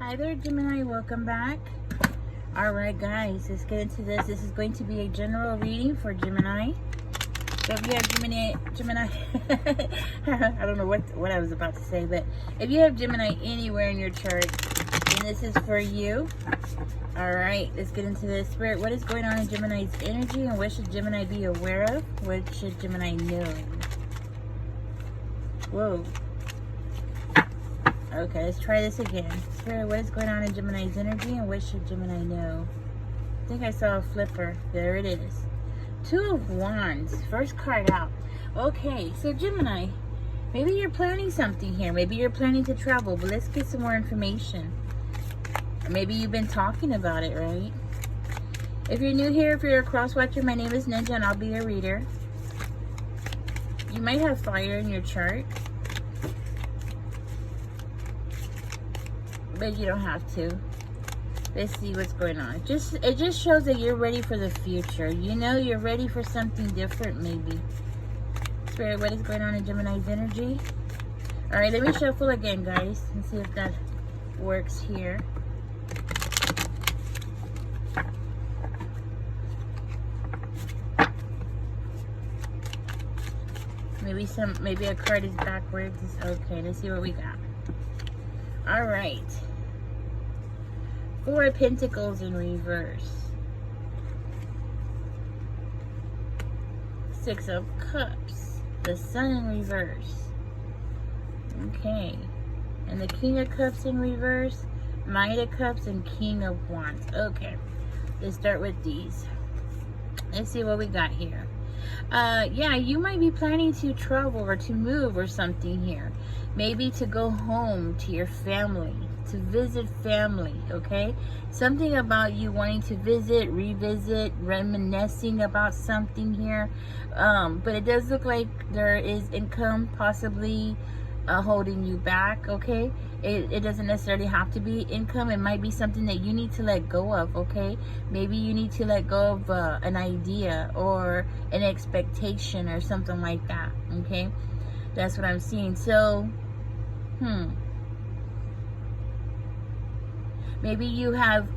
Hi there, Gemini. Welcome back. All right, guys, let's get into this. This is going to be a general reading for Gemini. So if you have Gemini, I don't know what I was about to say, but if you have Gemini anywhere in your chart, then this is for you. All right, let's get into this. Spirit, what is going on in Gemini's energy, and what should Gemini be aware of? What should Gemini know? Whoa. Okay, let's try this again. Spirit, what is going on in Gemini's energy, and what should Gemini know? I think I saw a flipper. There it is. Two of Wands. First card out. Okay, so Gemini, maybe you're planning something here. Maybe you're planning to travel, but let's get some more information. Maybe you've been talking about it, right? If you're new here, if you're a cross-watcher, my name is Ninja, and I'll be your reader. You might have fire in your chart, but you don't have to. Let's see what's going on. It just shows that you're ready for the future. You know, you're ready for something different, maybe. Spirit, what is going on in Gemini's energy? All right, let me shuffle again, guys, and see if that works here. Maybe a card is backwards. Okay, let's see what we got. All right. Four of Pentacles in reverse. Six of Cups. The Sun in reverse. Okay. And the King of Cups in reverse. Knight of Cups and King of Wands. Okay. Let's start with these. Let's see what we got here. Yeah, you might be planning to travel or to move or something here. Maybe to go home to your family, to visit family, okay? Something about you wanting to visit, revisit, reminiscing about something here. But it does look like there is income possibly holding you back, okay? It doesn't necessarily have to be income. It might be something that you need to let go of, okay? Maybe you need to let go of an idea or an expectation or something like that, okay? That's what I'm seeing. So, maybe you have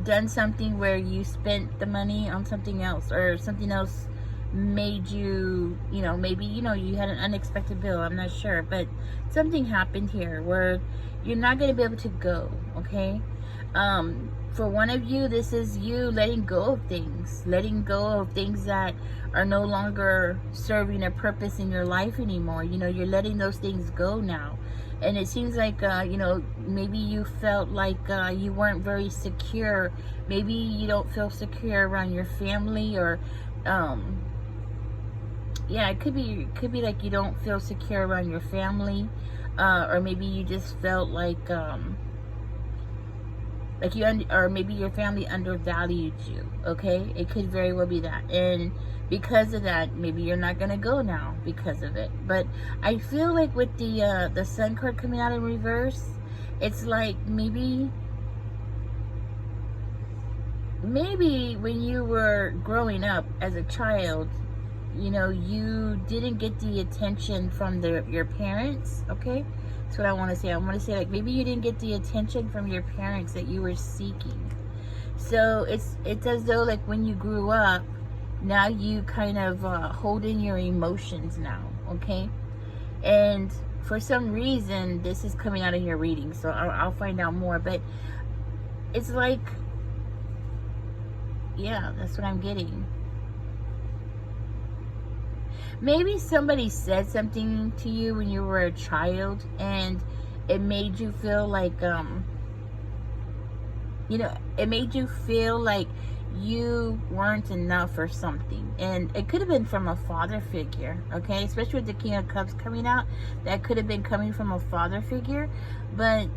done something where you spent the money on something else, or something else made you, maybe, you had an unexpected bill. I'm not sure, but something happened here where you're not going to be able to go, okay? For one of you, this is you letting go of things that are no longer serving a purpose in your life anymore. You're letting those things go now. And it seems like, maybe you felt like you weren't very secure. Maybe you don't feel secure around your family, or yeah, it could be like you don't feel secure around your family, or maybe you just felt like or maybe your family undervalued you, okay? It could very well be that. And because of that, maybe you're not gonna go now because of it. But I feel like with the Sun card coming out in reverse, it's like maybe when you were growing up as a child, you didn't get the attention from your parents, okay? That's what I want to say. I want to say, like, maybe you didn't get the attention from your parents that you were seeking. So it's as though, like, when you grew up, now you kind of hold in your emotions now, okay? And for some reason, this is coming out of your reading, so I'll find out more. But it's like, yeah, that's what I'm getting. Maybe somebody said something to you when you were a child, and it made you feel like, it made you feel like you weren't enough or something. And it could have been from a father figure, okay? Especially with the King of Cups coming out, that could have been coming from a father figure. But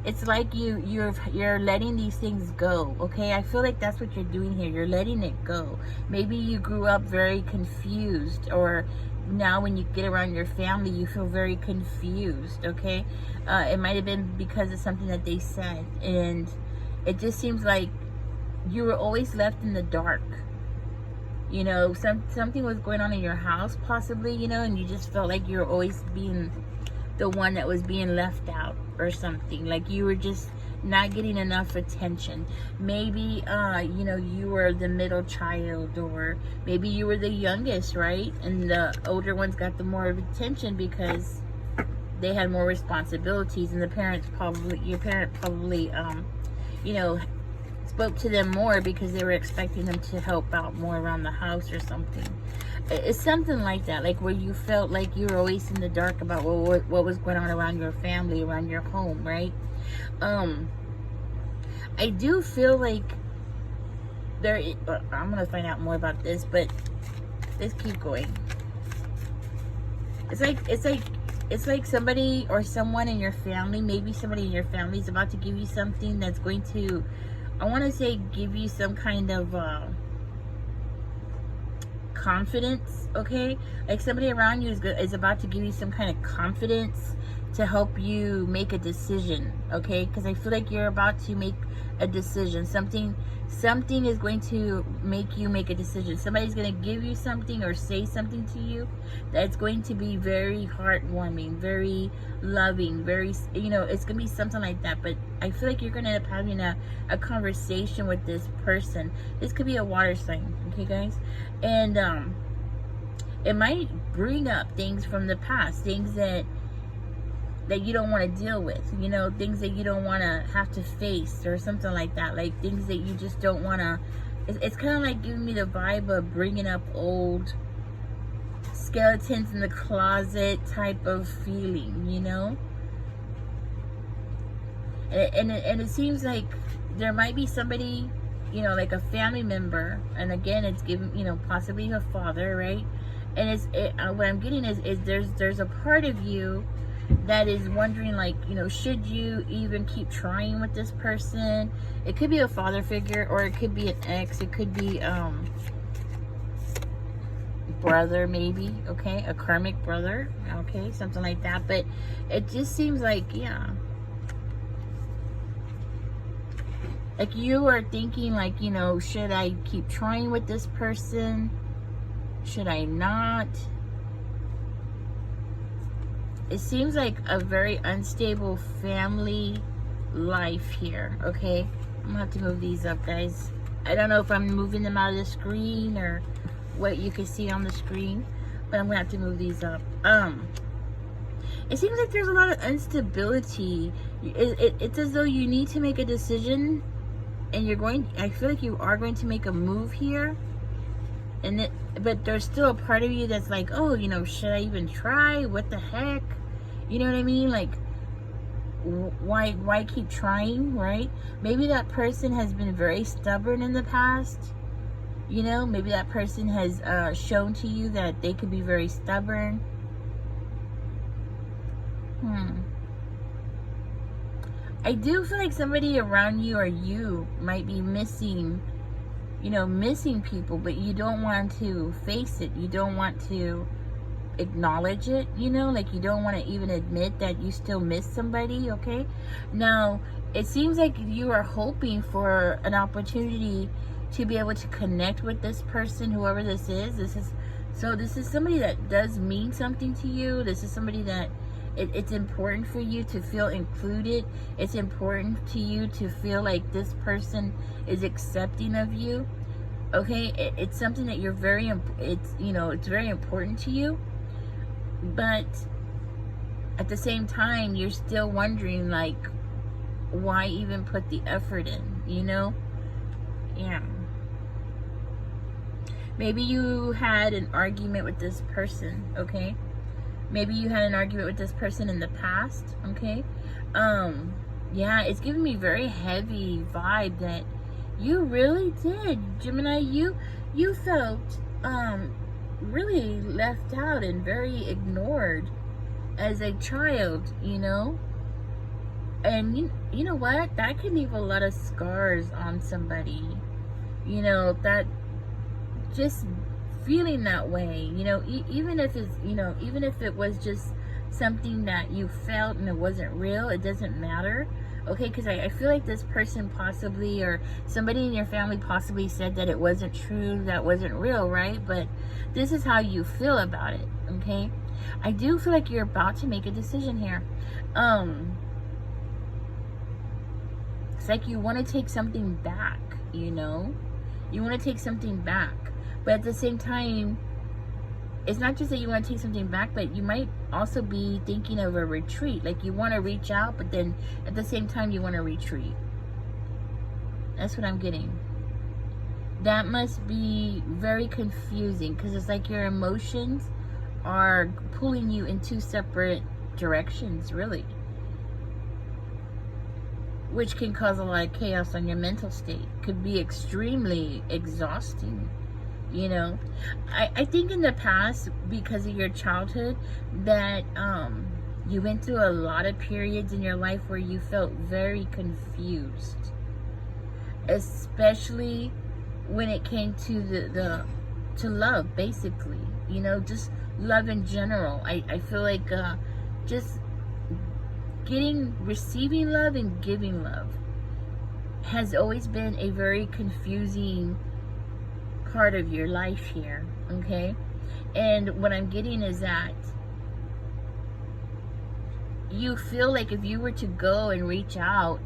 it's like you're letting these things go, okay? I feel like that's what you're doing here. You're letting it go. Maybe you grew up very confused, or now when you get around your family, you feel very confused, okay? It might have been because of something that they said, and it just seems like you were always left in the dark. Something was going on in your house, possibly, and you just felt like you're always being the one that was being left out or something. Like you were just not getting enough attention. Maybe you know, you were the middle child, or maybe you were the youngest, right? And the older ones got the more attention because they had more responsibilities, and the parents probably, your parent probably you know, spoke to them more because they were expecting them to help out more around the house or something. It's something like that, like where you felt like you were always in the dark about what was going on around your family, around your home, right? I do feel like there, I'm gonna find out more about this, but let's keep going. It's like somebody or someone in your family, maybe somebody in your family is about to give you something that's going to, I want to say, give you some kind of confidence, okay? Like somebody around you is about to give you some kind of confidence to help you make a decision, okay? Because I feel like you're about to make a decision. Something is going to make you make a decision. Somebody's going to give you something or say something to you that's going to be very heartwarming, very loving, very, you know, it's going to be something like that. But I feel like you're going to end up having a conversation with this person. This could be a water sign, okay, guys? And it might bring up things from the past, things that you don't want to deal with, you know, things that you don't want to have to face or something like that, like things that you just don't want to, it's kind of like giving me the vibe of bringing up old skeletons in the closet type of feeling, you know. And it seems like there might be somebody, you know, like a family member, and again, it's given, you know, possibly her father, right? And what I'm getting is there's a part of you that is wondering, like, you know, should you even keep trying with this person? It could be a father figure, or it could be an ex, it could be brother, maybe, okay, a karmic brother, okay, something like that. But it just seems like, yeah, like you are thinking, like, you know, should I keep trying with this person? Should I not? It seems like a very unstable family life here, okay? I'm gonna have to move these up, guys. I don't know if I'm moving them out of the screen or what you can see on the screen, but I'm gonna have to move these up. It seems like there's a lot of instability. It's as though you need to make a decision, and I feel like you are going to make a move here, but there's still a part of you that's like, oh, you know, should I even try? What the heck? You know what I mean? Like, why keep trying, right? Maybe that person has been very stubborn in the past. You know, maybe that person has shown to you that they could be very stubborn. I do feel like somebody around you or you might be missing, you know, missing people, but you don't want to face it. You don't want to acknowledge it, you know, like you don't want to even admit that you still miss somebody, okay? Now, it seems like you are hoping for an opportunity to be able to connect with this person, whoever this is. This is somebody that does mean something to you. This is somebody that it's important for you to feel included. It's important to you to feel like this person is accepting of you, okay? It's something that you're it's very important to you. But at the same time, you're still wondering, like, why even put the effort in, you know? Yeah. Maybe you had an argument with this person, okay? Maybe you had an argument with this person in the past, okay? Yeah, it's giving me very heavy vibe that you really did, Gemini. You felt, really left out and very ignored as a child, you know. And you know what, that can leave a lot of scars on somebody, you know, that just feeling that way, you know, even if it's, you know, even if it was just something that you felt and it wasn't real, it doesn't matter, okay? Because I feel like this person possibly, or somebody in your family possibly said that it wasn't true, that wasn't real, right? But this is how you feel about it, okay? I do feel like you're about to make a decision here. It's like you want to take something back, you know? You want to take something back. But at the same time, it's not just that you want to take something back, but you might also be thinking of a retreat. Like you want to reach out, but then at the same time you want to retreat. That's what I'm getting. That must be very confusing, because it's like your emotions are pulling you in two separate directions, really. Which can cause a lot of chaos on your mental state. Could be extremely exhausting, you know. I think in the past, because of your childhood, that you went through a lot of periods in your life where you felt very confused. Especially when it came to to love, basically, you know, just love in general. I feel like just receiving love and giving love has always been a very confusing part of your life here, okay? And what I'm getting is that you feel like if you were to go and reach out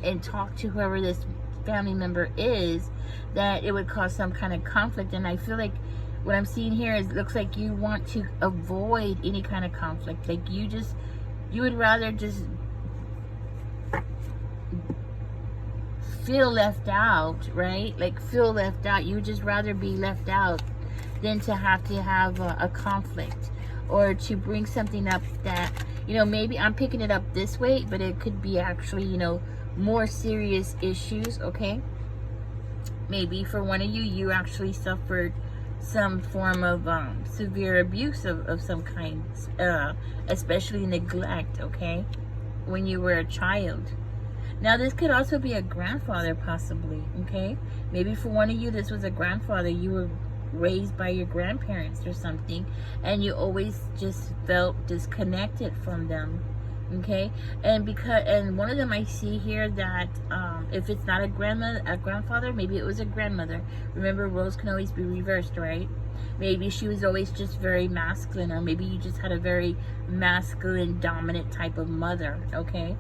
and talk to whoever this family member is, that it would cause some kind of conflict. And I feel like what I'm seeing here is, it looks like you want to avoid any kind of conflict. Like you would rather just feel left out, right? Like feel left out. You would just rather be left out than to have a conflict, or to bring something up that, you know, maybe I'm picking it up this way, but it could be actually, you know, more serious issues, okay? Maybe for one of you, you actually suffered some form of severe abuse of some kind, especially neglect, okay, when you were a child. Now, this could also be a grandfather, possibly, okay? Maybe for one of you, this was a grandfather. You were raised by your grandparents or something, and you always just felt disconnected from them. Okay, and one of them, I see here that if it's not a grandfather, maybe it was a grandmother. Remember, roles can always be reversed, right? Maybe she was always just very masculine, or maybe you just had a very masculine, dominant type of mother. Okay,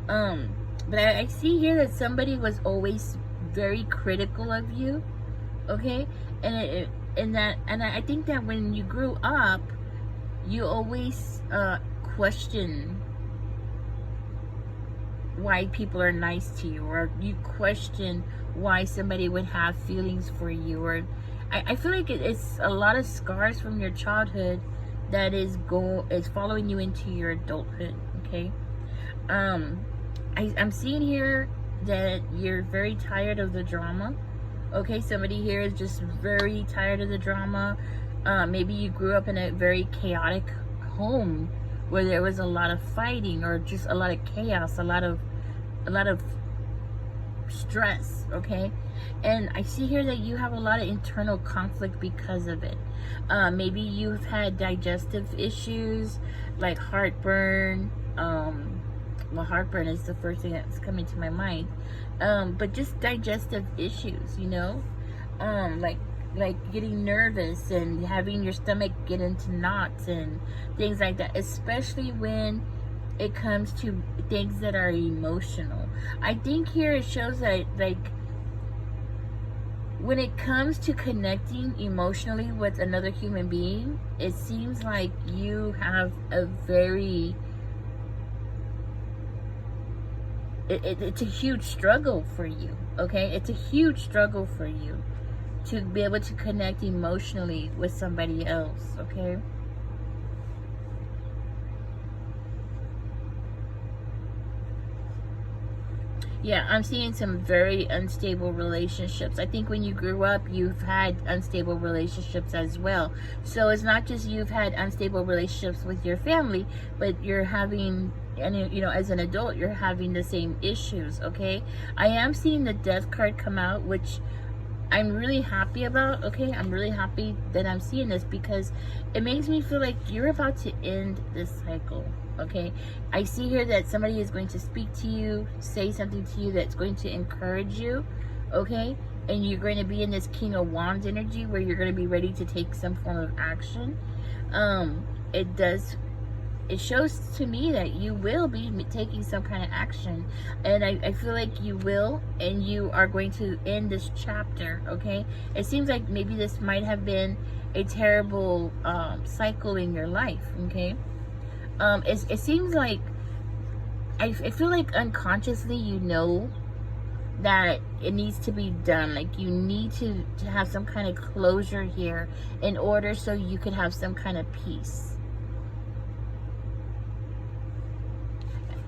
but I see here that somebody was always very critical of you. Okay, and I think that when you grew up, you always question why people are nice to you, or you question why somebody would have feelings for you, or I feel like it's a lot of scars from your childhood that is following you into your adulthood. Okay, I'm seeing here that you're very tired of the drama. Okay, somebody here is just very tired of the drama. Maybe you grew up in a very chaotic home where there was a lot of fighting, or just a lot of chaos, a lot of stress, okay? And I see here that you have a lot of internal conflict because of it. Maybe you've had digestive issues, like heartburn. Well, heartburn is the first thing that's coming to my mind. But just digestive issues, you know? Like getting nervous and having your stomach get into knots and things like that, especially when it comes to things that are emotional. I think here it shows that, like, when it comes to connecting emotionally with another human being, it seems like you have a very it's a huge struggle for you, okay? It's a huge struggle for you to be able to connect emotionally with somebody else, okay? Yeah, I'm seeing some very unstable relationships. I think when you grew up, you've had unstable relationships as well. So it's not just you've had unstable relationships with your family, but you're having, and you know, as an adult, you're having the same issues, okay? I am seeing the Death card come out, which I'm really happy about, okay? I'm really happy that I'm seeing this, because it makes me feel like you're about to end this cycle, okay? I see here that somebody is going to speak to you, say something to you that's going to encourage you, okay? And you're going to be in this King of Wands energy where you're going to be ready to take some form of action. it does, it shows to me that you will be taking some kind of action, and I feel like you will, and you are going to end this chapter. Okay, it seems like maybe this might have been a terrible cycle in your life. Okay, it seems like I feel like unconsciously you know that it needs to be done. Like you need to have some kind of closure here in order so you can have some kind of peace.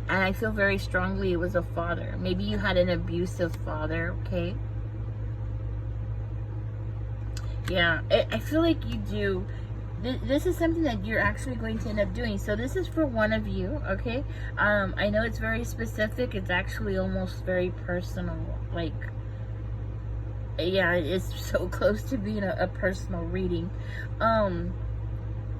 And I feel very strongly it was a father. Maybe you had an abusive father, okay? Yeah, I feel like you do. This is something that you're actually going to end up doing. So this is for one of you, okay? I know it's very specific. It's actually almost very personal. Like, yeah, it's so close to being a personal reading.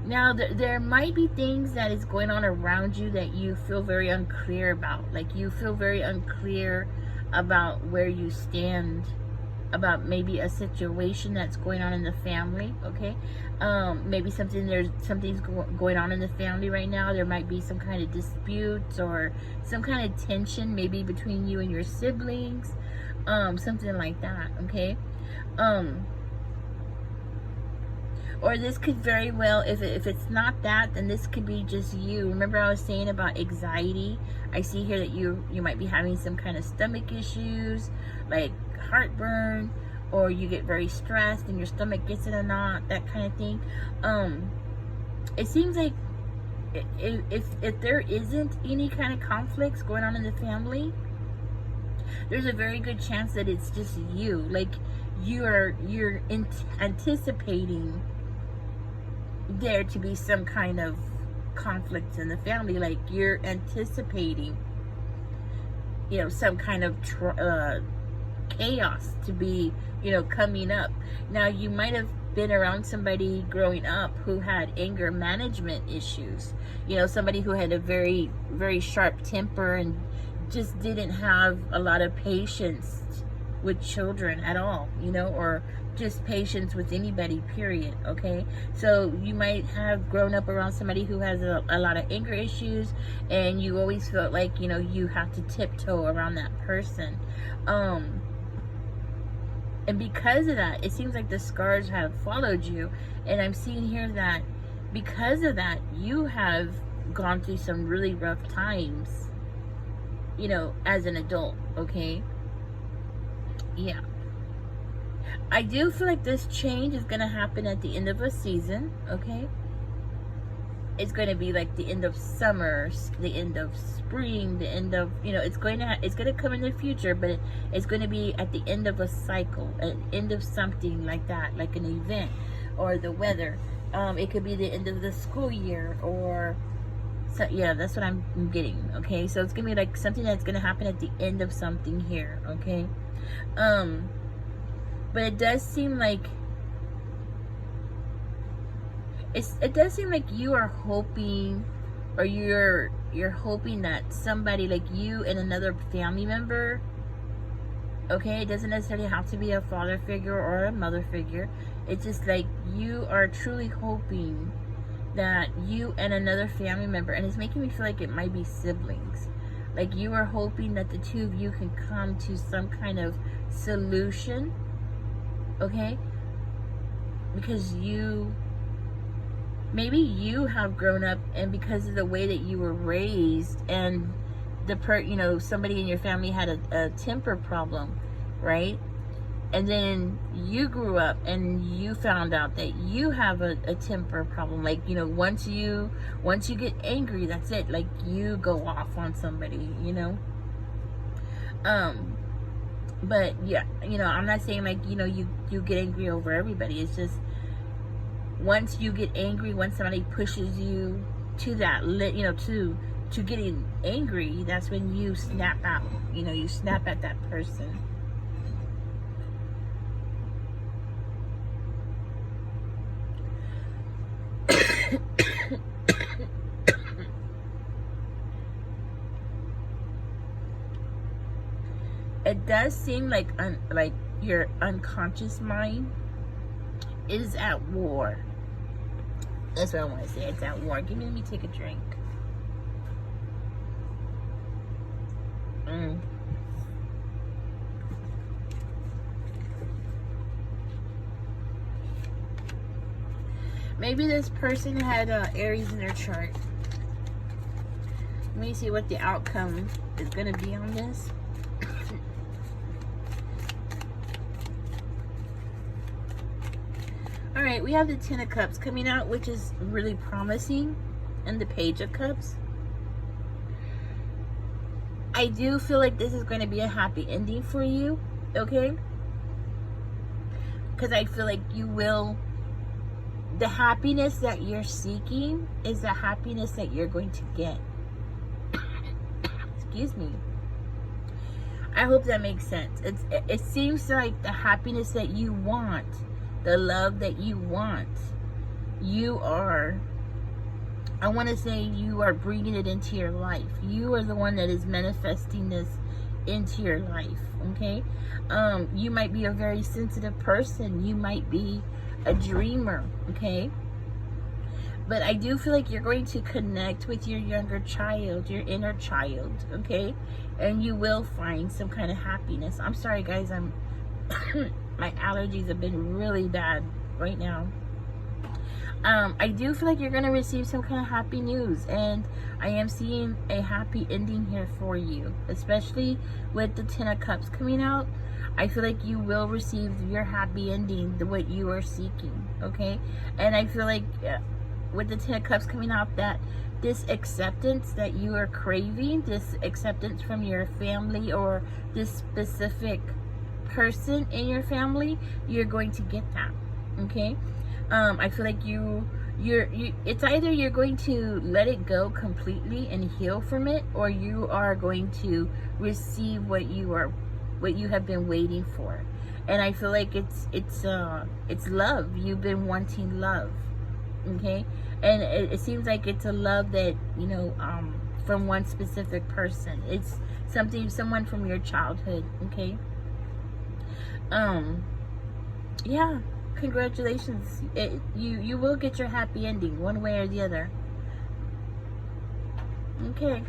Now, there might be things that is going on around you that you feel very unclear about. Like, you feel very unclear about where you stand, about maybe a situation that's going on in the family, okay? Maybe something's going on in the family right now. There might be some kind of dispute or some kind of tension, maybe between you and your siblings, something like that, okay? Or this could very well, if it's not that, then this could be just you. Remember I was saying about anxiety? I see here that you might be having some kind of stomach issues, like heartburn, or you get very stressed and your stomach gets in a knot, that kind of thing. It seems like if there isn't any kind of conflicts going on in the family, there's a very good chance that it's just you. Like you're anticipating there to be some kind of conflict in the family. Like you're anticipating, some kind of chaos to be, coming up. Now, you might have been around somebody growing up who had anger management issues. Somebody who had a very, very sharp temper and just didn't have a lot of patience with children at all, or just patience with anybody, period, okay? So you might have grown up around somebody who has a lot of anger issues, and you always felt like, you have to tiptoe around that person. And because of that, it seems like the scars have followed you. And I'm seeing here that because of that, you have gone through some really rough times, as an adult, okay? Yeah. I do feel like this change is going to happen at the end of a season, okay? It's going to be like the end of summer, the end of spring, the end of, it's going to come in the future, but it's going to be at the end of a cycle, an end of something like that, like an event or the weather. It could be the end of the school year, or so, yeah, that's what I'm getting, okay? So it's going to be like something that's going to happen at the end of something here, okay? But it does seem like it does seem like you are hoping, or you're hoping that somebody, like you and another family member, okay, it doesn't necessarily have to be a father figure or a mother figure. It's just like you are truly hoping that you and another family member, and it's making me feel like it might be siblings, like you are hoping that the two of you can come to some kind of solution, okay? Because maybe you have grown up, and because of the way that you were raised, and somebody in your family had a temper problem, right? And then you grew up and you found out that you have a temper problem. Like, once you get angry, that's it. Like, you go off on somebody, But yeah, I'm not saying like, you get angry over everybody. It's just, once you get angry, once somebody pushes you to that, to getting angry, that's when you snap out. You snap at that person. It does seem like your unconscious mind is at war. That's what I want to say. It's at war. Let me take a drink. Maybe this person had Aries in their chart. Let me see what the outcome is going to be on this. All right, we have the Ten of Cups coming out, which is really promising, and the Page of Cups. I do feel like this is going to be a happy ending for you, okay? Because I feel like you will, the happiness that you're seeking is the happiness that you're going to get. Excuse me. I hope that makes sense. It seems like the happiness that you want, the love that you want, you are, I want to say you are bringing it into your life. You are the one that is manifesting this into your life, okay? You might be a very sensitive person. You might be a dreamer, okay? But I do feel like you're going to connect with your younger child, your inner child, okay? And you will find some kind of happiness. I'm sorry, guys. My allergies have been really bad right now. I do feel like you're going to receive some kind of happy news. And I am seeing a happy ending here for you. Especially with the Ten of Cups coming out. I feel like you will receive your happy ending, what you are seeking, okay? And I feel like with the Ten of Cups coming out, that this acceptance that you are craving, this acceptance from your family or this specific person in your family, you're going to get that, okay? I feel like it's either you're going to let it go completely and heal from it, or you are going to receive what you have been waiting for. And I feel like it's love. You've been wanting love, okay? And it seems like it's a love that, you know, from one specific person. It's someone from your childhood, okay? Yeah, congratulations. You will get your happy ending one way or the other. Okay,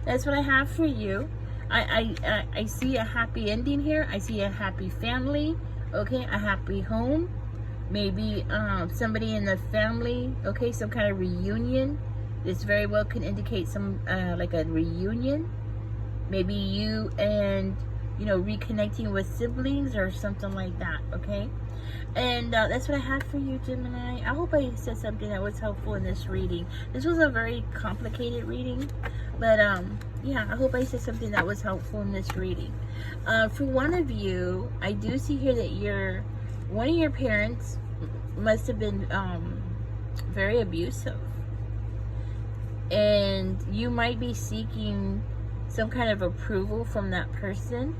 that's what I have for you. I see a happy ending here. I see a happy family, okay, a happy home. Maybe somebody in the family, okay, some kind of reunion. This very well can indicate some like a reunion. Maybe you and, you know, reconnecting with siblings or something like that, okay? And that's what I have for you, Gemini. I hope I said something that was helpful in this reading. This was a very complicated reading, but yeah, I hope I said something that was helpful in this reading. For one of you, I do see here that one of your parents must have been very abusive, and you might be seeking some kind of approval from that person.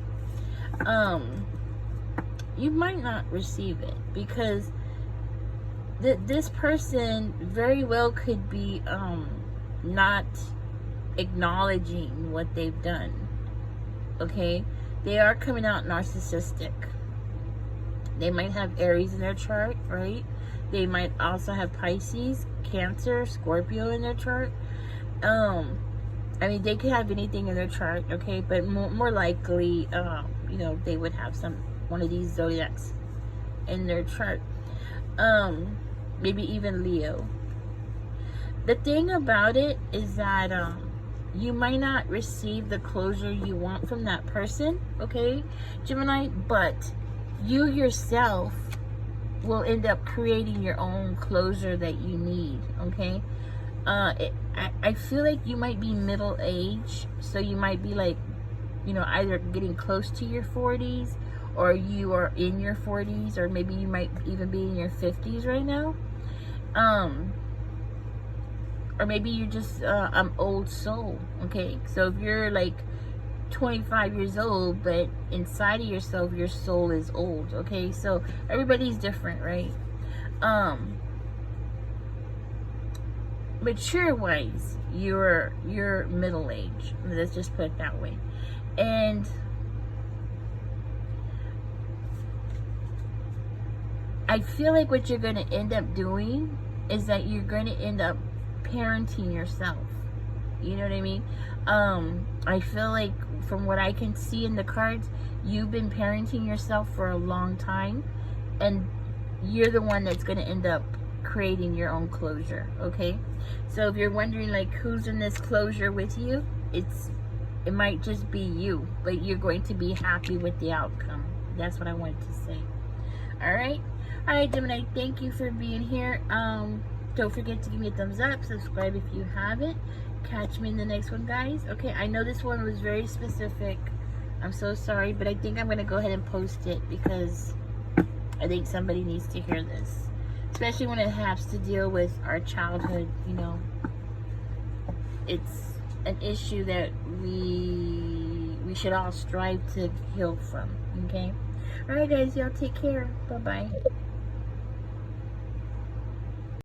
You might not receive it because this person very well could be not acknowledging what they've done, okay? They are coming out narcissistic. They might have Aries in their chart, right? They might also have Pisces, Cancer, Scorpio in their chart. I mean, they could have anything in their chart, okay? But more likely, you know, they would have one of these zodiacs in their chart. Maybe even Leo. The thing about it is that you might not receive the closure you want from that person, okay, Gemini, but you yourself will end up creating your own closure that you need, okay? I feel like you might be middle age, so you might be like, you know, either getting close to your 40s, or you are in your 40s, or maybe you might even be in your 50s right now. Or maybe you're just old soul, okay? So if you're like 25 years old, but inside of yourself, your soul is old, okay? So everybody's different, right? Mature-wise, you're middle age. Let's just put it that way. And I feel like what you're going to end up doing is that you're going to end up parenting yourself. You know what I mean? I feel like from what I can see in the cards, you've been parenting yourself for a long time, and you're the one that's going to end up creating your own closure. Okay, so if you're wondering like who's in this closure with you, it might just be you, but you're going to be happy with the outcome. That's what I wanted to say. All right, Gemini, thank you for being here. Don't forget to give me a thumbs up, subscribe if you haven't. Catch me in the next one, guys. Okay, I know this one was very specific. I'm so sorry, but I think I'm going to go ahead and post it because I think somebody needs to hear this, especially when it has to deal with our childhood. You know, it's an issue that we should all strive to heal from. Okay, all right, guys, y'all take care. Bye bye.